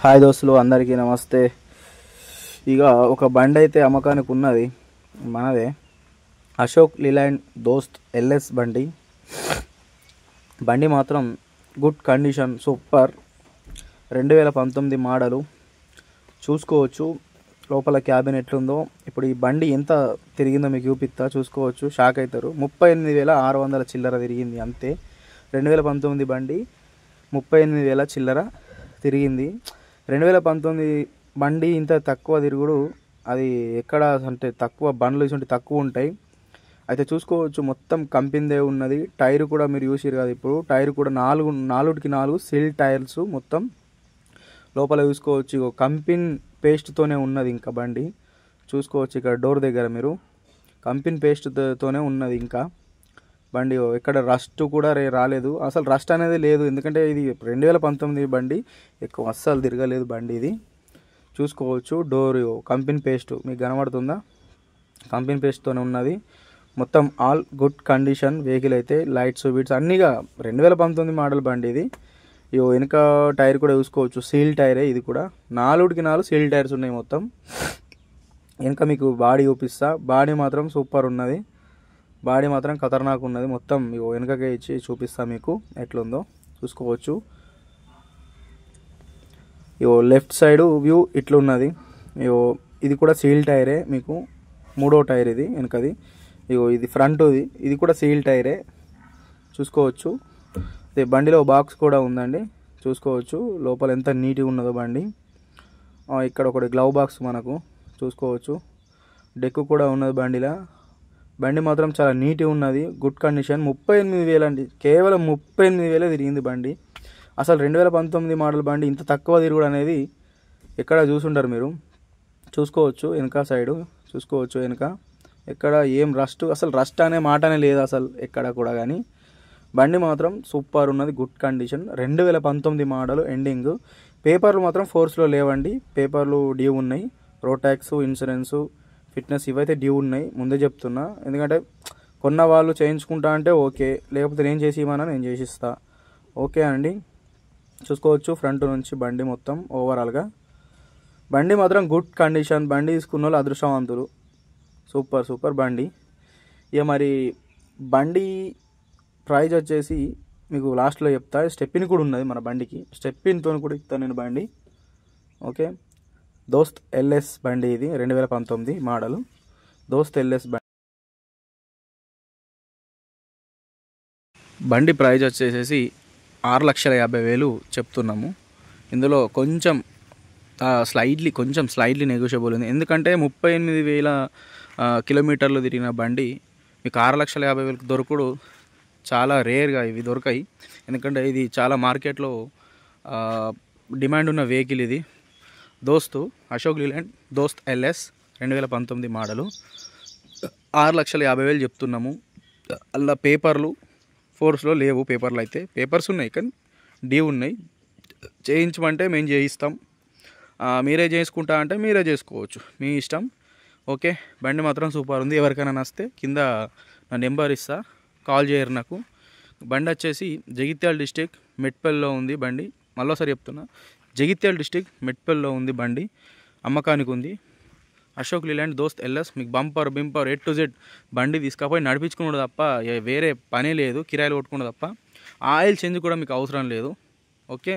Hi దోస్తులు అందరికీ నమస్తే. ఇక ఒక బండి అయితే అమ్మకానికి ఉన్నది, మనదే అశోక్ లీలాండ్ దోస్త్ ఎల్ఎస్ బండి. బండి మాత్రం గుడ్ కండిషన్, సూపర్. 2019 మోడలు. చూసుకోవచ్చు లోపల క్యాబిన్ ఎట్లుందో. ఇప్పుడు ఈ బండి ఎంత తిరిగిందో మీకు చూపిస్తా, చూసుకోవచ్చు, షాక్ అవుతారు. 38,600 చిల్లర తిరిగింది అంతే. 2019 బండి 38,000 చిల్లర తిరిగింది. 2019 బండి ఇంత తక్కువ తిరుగుడు అది ఎక్కడ అంటే తక్కువ బండ్లు ఇటువంటి తక్కువ ఉంటాయి. అయితే చూసుకోవచ్చు మొత్తం కంపెనీదే ఉన్నది. టైర్ కూడా మీరు చూసిరు కదా, ఇప్పుడు టైర్ కూడా 4 సిల్ టైర్స్ మొత్తం లోపల చూసుకోవచ్చు. ఇగో కంపెనీ పేస్ట్తోనే ఉన్నది ఇంకా బండి. చూసుకోవచ్చు ఇక్కడ డోర్ దగ్గర మీరు కంపెనీ పేస్ట్తోనే ఉన్నది ఇంకా బండి. ఎక్కడ రస్ట్ కూడా రాలేదు, అసలు రస్ట్ అనేది లేదు. ఎందుకంటే ఇది 2019 బండి, ఎక్కువ అస్సలు తిరగలేదు బండి ఇది. చూసుకోవచ్చు డోర్ కంపెనీ పేస్ట్ మీకు కనబడుతుందా, కంపెనీ పేస్ట్తోనే ఉన్నది మొత్తం. ఆల్ గుడ్ కండిషన్ వెహికల్ అయితే. లైట్స్ బీట్స్ అన్నీగా 2019 మోడల్ బండి ఇది. ఇగో వెనుక టైర్ కూడా చూసుకోవచ్చు, సీల్ టైరే ఇది కూడా. 4 సీల్ టైర్స్ ఉన్నాయి మొత్తం. వెనుక మీకు బాడీ చూపిస్తా, బాడీ మాత్రం సూపర్ ఉన్నది. బాడీ మాత్రం ఖతర్నాక్ ఉన్నది మొత్తం. ఇగో వెనుకకే ఇచ్చి చూపిస్తా మీకు ఎట్లుందో చూసుకోవచ్చు. ఇగో లెఫ్ట్ సైడ్ వ్యూ ఇట్లున్నది. ఇగో ఇది కూడా సీల్ టైరే మీకు, 3వ టైర్ ఇది వెనుకది. ఇగో ఇది ఫ్రంట్ది, ఇది కూడా సీల్ టైరే చూసుకోవచ్చు. అదే బండిలో బాక్స్ కూడా ఉందండి, చూసుకోవచ్చు లోపల ఎంత నీట్గా ఉన్నదో బండి. ఇక్కడ ఒకటి గ్లవ్ బాక్స్ మనకు చూసుకోవచ్చు. డెక్ కూడా ఉన్నది బండిలో. బండి మాత్రం చాలా నీట్గా ఉన్నది, గుడ్ కండిషన్. 38,000 అండి, కేవలం 38,000 తిరిగింది బండి. అసలు 2019 మోడల్ బండి ఇంత తక్కువ తిరుగుడు అనేది ఎక్కడ చూసుంటారు మీరు. చూసుకోవచ్చు వెనక సైడు, చూసుకోవచ్చు వెనక ఎక్కడ ఏం రస్ట్, అసలు రస్ట్ అనే మాటనే లేదు అసలు ఎక్కడ కూడా. కానీ బండి మాత్రం సూపర్ ఉన్నది, గుడ్ కండిషన్. 2019 model ending. పేపర్లు మాత్రం ఫోర్స్లో లేవండి, పేపర్లు డ్యూ ఉన్నాయి. రోడ్ ట్యాక్స్, ఇన్సూరెన్సు, ఫిట్నెస్ ఇవైతే డ్యూ ఉన్నాయి, ముందే చెప్తున్నా. ఎందుకంటే కొన్న వాళ్ళు చేయించుకుంటా అంటే ఓకే, లేకపోతే నేను చేసి ఇవ్వనా, నేను చేసిస్తా. ఓకే అండి. చూసుకోవచ్చు ఫ్రంట్ నుంచి బండి మొత్తం ఓవరాల్గా. బండి మాత్రం గుడ్ కండిషన్. బండి తీసుకున్న వాళ్ళు అదృష్టవంతులు. సూపర్ బండి. ఇక మరి బండి ప్రైజ్ వచ్చేసి మీకు లాస్ట్లో చెప్తా. స్టెప్పిన్ కూడా ఉన్నది మన బండికి, స్టెప్పిన్తో కూడా ఇస్తాను నేను బండి. ఓకే, దోస్త్ ఎల్ఎస్ బండి ఇది, 2019 మోడల్ దోస్త్ ఎల్ఎస్ బండి. బండి ప్రైజ్ వచ్చేసేసి 6,50,000 చెప్తున్నాము. ఇందులో కొంచెం స్లైడ్లీ నెగోషియబుల్ ఉంది. ఎందుకంటే 38,000 కిలోమీటర్లు తిరిగిన బండి మీకు 6,50,000 దొరకడు చాలా రేర్గా ఇవి దొరకాయి. ఎందుకంటే ఇది చాలా మార్కెట్లో డిమాండ్ ఉన్న వెహికల్ ఇది. దోస్తు అశోక్ లీలాండ్ దోస్త్ ఎల్ఎస్ 2019 మోడలు. 6,50,000 చెప్తున్నాము. అలా పేపర్లు ఫోర్స్లో లేవు, పేపర్లు అయితే పేపర్స్ ఉన్నాయి కానీ డ్యూ ఉన్నాయి. చేయించమంటే మేము చేయిస్తాం, మీరే చేసుకుంటా అంటే మీరే చేసుకోవచ్చు, మీ ఇష్టం. ఓకే, బండి మాత్రం సూపర్ ఉంది. ఎవరికైనా నచ్చితే కింద నా నెంబర్ ఇస్తా, కాల్ చేయరు నాకు. బండి వచ్చేసి జగిత్యాల డిస్టిక్ మెట్పల్లిలో ఉంది బండి. మళ్ళీసారి చెప్తున్నా, జగిత్యాల డిస్టిక్ మెట్పల్లిలో ఉంది బండి, అమ్మకానికి ఉంది. అశోక్ లీలాండ్ దోస్త్ ఎల్ఎస్. మీకు బంపర్ A to Z బండి తీసుకపోయి నడిపించుకున్నాడు తప్ప వేరే పనే లేదు, కిరాయిలు కొట్టుకున్నాడు తప్ప. ఆయిల్ చేంజ్ కూడా మీకు అవసరం లేదు. ఓకే.